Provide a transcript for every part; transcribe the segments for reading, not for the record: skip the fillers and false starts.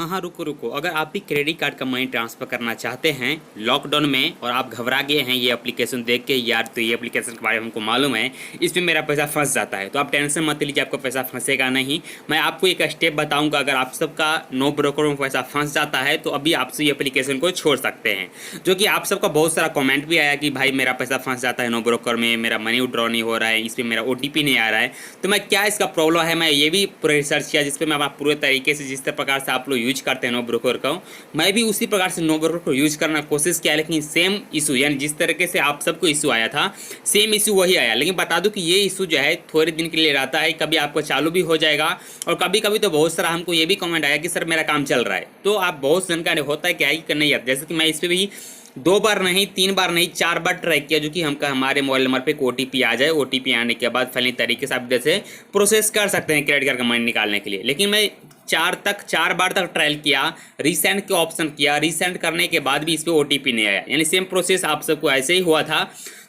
हाँ हाँ, रुको रुको, अगर आप भी क्रेडिट कार्ड का मनी ट्रांसफ़र करना चाहते हैं लॉकडाउन में और आप घबरा गए हैं ये एप्लीकेशन देख के, यार तो ये एप्लीकेशन के बारे में हमको मालूम है, इसमें मेरा पैसा फंस जाता है, तो आप टेंशन मत लीजिए, आपका पैसा फंसेगा नहीं। मैं आपको एक स्टेप बताऊंगा, अगर आप सबका नो ब्रोकर में पैसा फंस जाता है तो अभी आपसे ये एप्लीकेशन को छोड़ सकते हैं। जो कि आप सबका बहुत सारा कॉमेंट भी आया कि भाई मेरा पैसा फंस जाता है नो ब्रोकर में, मेरा मनी विड्रॉ नहीं हो रहा है, इस पर मेरा OTP नहीं आ रहा है। तो मैं क्या इसका प्रॉब्लम है, मैं ये भी पूरा रिसर्च किया जिसपे मैं पूरे तरीके से जिस प्रकार से आप लोग यूज करते हैं नो ब्रोकर को, मैं भी उसी प्रकार से नो ब्रोकर को यूज करना कोशिश किया, लेकिन सेम इशू यानी जिस तरीके से आप सबको इशू आया था सेम इशू वही आया। लेकिन बता दूं कि ये इशू जो है थोड़े दिन के लिए रहता है, कभी आपको चालू भी हो जाएगा और कभी कभी तो बहुत सारा हमको ये भी कमेंट आया कि सर मेरा काम चल रहा है। तो आप बहुत जानकारी होता है क्या है कि नहीं आता, जैसे कि मैं इस पर भी 2 बार नहीं 3 बार नहीं 4 बार ट्राई किया, जो कि हमारे मोबाइल नंबर पे एक OTP आ जाए। OTP आने के बाद फैली तरीके से आप जैसे प्रोसेस कर सकते हैं क्रेडिट कार्ड का मनी निकालने के लिए। लेकिन मैं 4 बार तक ट्रायल किया, रीसेंड के ऑप्शन किया, रीसेंड करने के बाद भी इस पर OTP नहीं आया, यानी सेम प्रोसेस आप सबको ऐसे ही हुआ था।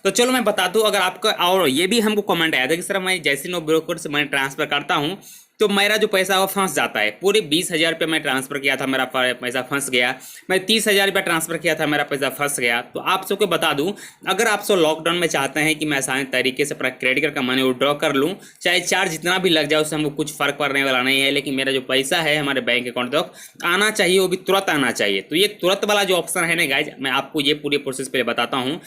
तो चलो मैं बता दूं, अगर आपका और ये भी हमको कमेंट आया था कि सर मैं जैसे नो ब्रोकर से मैं ट्रांसफ़र करता हूं तो मेरा जो पैसा वो फंस जाता है। पूरे 20,000 रुपये मैं ट्रांसफ़र किया था, मेरा पैसा फंस गया। मैं 30,000 रुपये ट्रांसफ़र किया था, मेरा पैसा फंस गया। तो आप सबको बता दूं, अगर आप सब लॉकडाउन में चाहते हैं कि मैं आसानी तरीके से अपना क्रेडिट कार्ड का मनी विड्रॉ कर लूं, चाहे चार्ज जितना भी लग जाए उससे हमको कुछ फ़र्क पड़ने वाला नहीं है, लेकिन मेरा जो पैसा है हमारे बैंक अकाउंट तक आना चाहिए, वो भी तुरंत आना चाहिए। तो ये तुरंत वाला जो ऑप्शन है ना गाइज, मैं आपको ये पूरे प्रोसेस पहले बताता हूँ,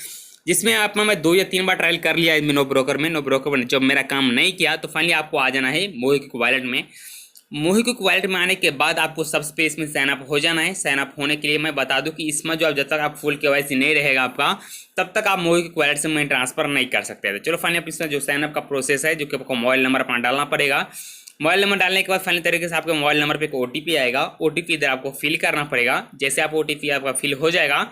जिसमें आप मैं 2 या 3 बार ट्रायल कर लिया नो ब्रोकर में। नो ब्रोकर में जब मेरा काम नहीं किया तो फाइनली आपको आ जाना है मोहीक्विक वॉलेट में। मोहीक्विक वॉलेट में आने के बाद आपको सबसे इसमें साइन अप हो जाना है। साइन अप होने के लिए मैं बता दूं कि इसमें जो आप जब तक आप फुल KYC नहीं रहेगा आपका, तब तक आप मोहीक्विक वॉलेट से मनी ट्रांसफर नहीं कर सकते। तो चलो फाइनली इसमें जो साइन अप का प्रोसेस है, जो कि आपको मोबाइल नंबर अपना डालना पड़ेगा। मोबाइल नंबर डालने के बाद फाइनली तरीके से आपके मोबाइल नंबर पे एक OTP आएगा। OTP इधर आपको फिल करना पड़ेगा। जैसे आप OTP आपका फिल हो जाएगा,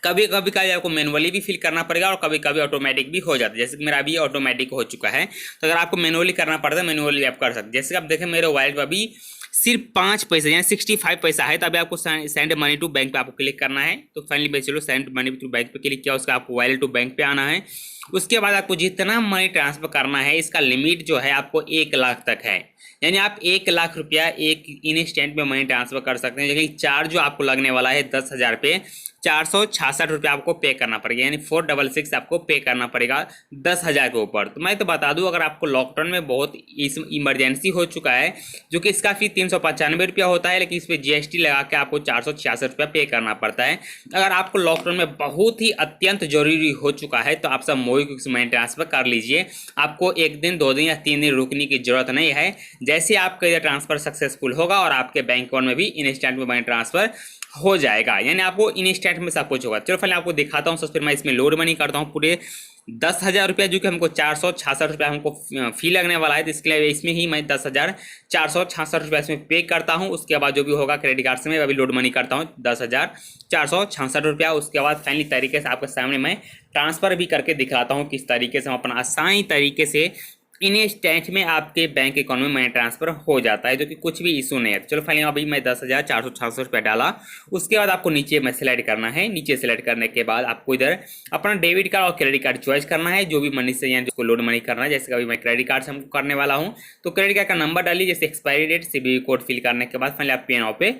कभी कभी का आपको मैनुअली भी फिल करना पड़ेगा और कभी कभी ऑटोमेटिक भी हो जाता है। जैसे कि मेरा अभी ऑटोमेटिक हो चुका है, तो अगर आपको मैनुअली करना पड़ता है मैनुअली आप कर सकते हैं। जैसे कि आप देखें मेरे वॉलेट में अभी सिर्फ 5 पैसे यानी 65 पैसा है, तो अभी आपको सेंड मनी टू बैंक पे आपको क्लिक करना है। तो फाइनली भाई चलो सेंड मनी टू बैंक पे क्लिक किया, उसका आपको वॉलेट टू बैंक पे आना है। उसके बाद आपको जितना मनी ट्रांसफर करना है, इसका लिमिट जो है आपको 1 लाख तक है, यानी आप 1 लाख रुपया एक इंस्टेंट में मनी ट्रांसफर कर सकते हैं। लेकिन चार्ज जो आपको लगने वाला है 10,000 पे 466 रुपये आपको पे करना पड़ेगा, यानी 466 आपको पे करना पड़ेगा 10,000 के ऊपर। तो मैं तो बता दूं, अगर आपको लॉकडाउन में बहुत इमरजेंसी हो चुका है, जो कि इसका फी 395 रुपया होता है, लेकिन इस पर GST लगा के आपको 466 रुपया पे करना पड़ता है। अगर आपको लॉकडाउन में बहुत ही अत्यंत जरूरी हो चुका है तो आप सब मोहीक्विक से मनी ट्रांसफर कर लीजिए। आपको 1 दिन 2 दिन या 3 दिन रुकने की जरूरत नहीं है। जैसे आपका ये ट्रांसफर सक्सेसफुल होगा और आपके बैंक अकाउंट में भी इंस्टेंट में मनी ट्रांसफर हो जाएगा, यानी आपको इंस्टेंट में सब कुछ होगा। चलो पहले आपको दिखाता हूँ। सबसे फिर मैं इसमें लोड मनी करता हूँ पूरे 10,000 रुपया, जो कि हमको 466 रुपया हमको फी लगने वाला है। तो इसके लिए इसमें ही मैं 10,466 रुपया इसमें पे करता हूँ। उसके बाद जो भी होगा क्रेडिट कार्ड से मैं अभी लोड मनी करता हूँ 10,466 रुपया। उसके बाद फाइनली तरीके से आपके सामने मैं ट्रांसफ़र भी करके दिखाता हूँ किस तरीके से हम अपना आसानी तरीके से इंस्टेंट में आपके बैंक अकाउंट में मनी ट्रांसफर हो जाता है, जो कि कुछ भी इशू नहीं है। चलो फाइनली अभी मैं 10,466 रुपया डाला। उसके बाद आपको नीचे में सेलेक्ट करना है। नीचे सेलेक्ट करने के बाद आपको इधर अपना डेबिट कार्ड और क्रेडिट कार्ड चॉइस करना है, जो भी मनी से यानी जिसको लोड मनी करना है। जैसे अभी मैं क्रेडिट कार्ड से हमको करने वाला हूँ, तो क्रेडिट कार्ड का नंबर डालिए, जैसे expiry date, CVV code fill करने के बाद फाइनली आप पे नाउ पे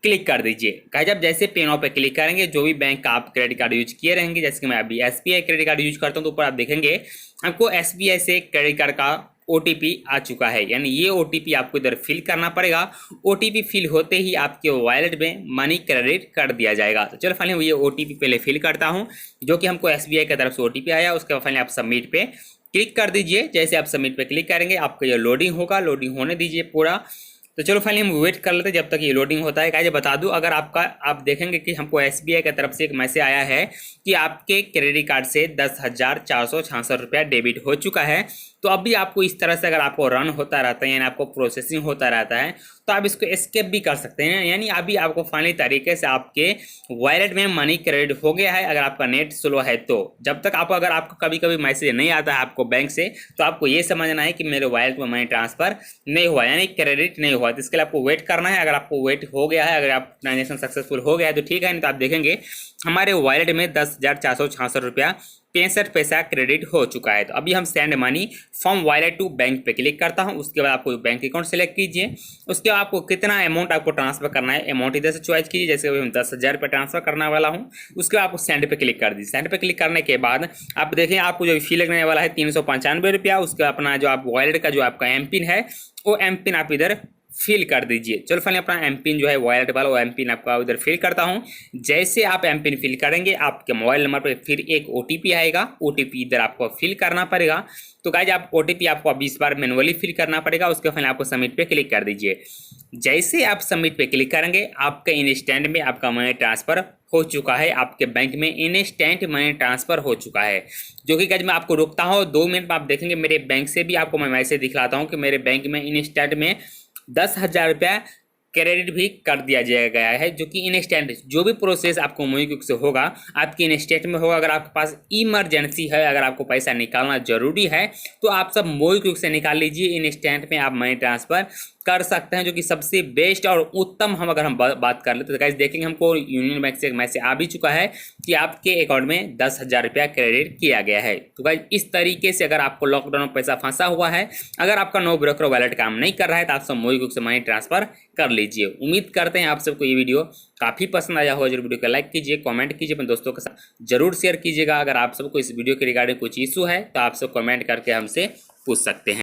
क्लिक कर दीजिए। कहा जब जैसे पे नाउ पे क्लिक करेंगे, जो भी बैंक का आप क्रेडिट कार्ड यूज किए रहेंगे, जैसे कि मैं अभी SBI क्रेडिट कार्ड यूज करता हूँ, तो ऊपर आप देखेंगे आपको SBI से क्रेडिट कार्ड का OTP आ चुका है, यानी ये OTP आपको इधर फिल करना पड़ेगा। OTP फिल होते ही आपके वॉलेट में मनी क्रेडिट कर दिया जाएगा। तो चलो फाइनली ये OTP पहले फिल करता हूँ, जो कि हमको SBI की तरफ से OTP आया। उसके बाद फाइनली आप सबमिट पे क्लिक कर दीजिए। जैसे आप सबमिट पे क्लिक करेंगे, आपको ये लोडिंग होगा, लोडिंग होने दीजिए पूरा। तो चलो फाइनली हम वेट कर लेते हैं जब तक ये लोडिंग होता है। क्या बता दूं, अगर आप देखेंगे कि हमको SBI की तरफ से एक मैसेज आया है कि आपके क्रेडिट कार्ड से 10,466 रुपया डेबिट हो चुका है। तो अभी आपको इस तरह से अगर आपको रन होता रहता है, यानी आपको प्रोसेसिंग होता रहता है, तो आप इसको एस्केप भी कर सकते हैं। यानी अभी आपको फाइनली तरीके से आपके वॉलेट में मनी क्रेडिट हो गया है, अगर आपका नेट स्लो है तो। जब तक आपको अगर आपको कभी कभी मैसेज नहीं आता है आपको बैंक से, तो आपको ये समझना है कि मेरे वॉलेट में मनी ट्रांसफर नहीं हुआ, यानी क्रेडिट नहीं हुआ। तो इसके लिए आपको वेट करना है। अगर आपको वेट हो गया है, अगर आप ट्रांजेक्शन सक्सेसफुल हो गया है तो ठीक है, नहीं तो आप देखेंगे हमारे वॉलेट में 10,466 रुपया 65 पैसा क्रेडिट हो चुका है। तो अभी हम send money from wallet to bank पे क्लिक करता हूँ। उसके बाद आपको बैंक अकाउंट सेलेक्ट कीजिए। उसके बाद आपको कितना अमाउंट आपको ट्रांसफर करना है, अमाउंट इधर से चॉइस कीजिए। जैसे अभी हम 10,000 रुपये ट्रांसफर करने वाला हूँ। उसके बाद आपको सेंड पे क्लिक कर दीजिए। सेंड पे क्लिक करने के बाद आप देखें आपको जो फी लगने वाला है 395 रुपया। उसके अपना जो आप वॉलेट का जो आपका एम पिन है वो एम पिन आप इधर फिल कर दीजिए। चलो फाइनली अपना एम पिन जो है वॉलेट वाला वो एम पिन आपका उधर फिल करता हूँ। जैसे आप एम पिन फिल करेंगे आपके मोबाइल नंबर पर फिर एक ओटीपी आएगा। ओटीपी इधर आपको फिल करना पड़ेगा। तो गाइज आप ओटीपी आपको 20 बार मैनुअली फिल करना पड़ेगा। उसके फाइनली आपको सबमिट पे क्लिक कर दीजिए। जैसे आप सबमिट पे क्लिक करेंगे आपके इंस्टेंट में आपका मनी ट्रांसफर हो चुका है। आपके बैंक में इंस्टेंट मनी ट्रांसफर हो चुका है। जो कि गाइज मैं आपको रोकता हूँ 2 मिनट में आप देखेंगे मेरे बैंक से भी आपको मैं मैसेज दिखलाता हूँ कि मेरे बैंक में इंस्टेंट में 10,000 रुपया क्रेडिट भी कर दिया गया है। जो कि इंस्टेंट जो भी प्रोसेस आपको मोबीक्विक से होगा आपकी इंस्टेंट में होगा। अगर आपके पास इमरजेंसी है, अगर आपको पैसा निकालना जरूरी है तो आप सब मोबीक्विक से निकाल लीजिए। इंस्टेंट में आप मनी ट्रांसफर कर सकते हैं, जो कि सबसे बेस्ट और उत्तम हम अगर हम बात कर लेते तो गाइस देखेंगे हमको यूनियन बैंक से मैसेज आ भी चुका है कि आपके अकाउंट में 10,000 रुपया क्रेडिट किया गया है। तो गाइस इस तरीके से अगर आपको लॉकडाउन में पैसा फंसा हुआ है, अगर आपका नो ब्रोकर वॉलेट काम नहीं कर रहा है तो आप सब मोबीक्विक से मनी ट्रांसफर कर लीजिए। उम्मीद करते हैं आप सबको ये वीडियो काफ़ी पसंद आया होगा। जरूर वीडियो को लाइक कीजिए, कमेंट कीजिए, अपने दोस्तों के साथ जरूर शेयर कीजिएगा। अगर आप सबको इस वीडियो के रिगार्डिंग कुछ इशू है तो आप सब कमेंट करके हमसे पूछ सकते हैं।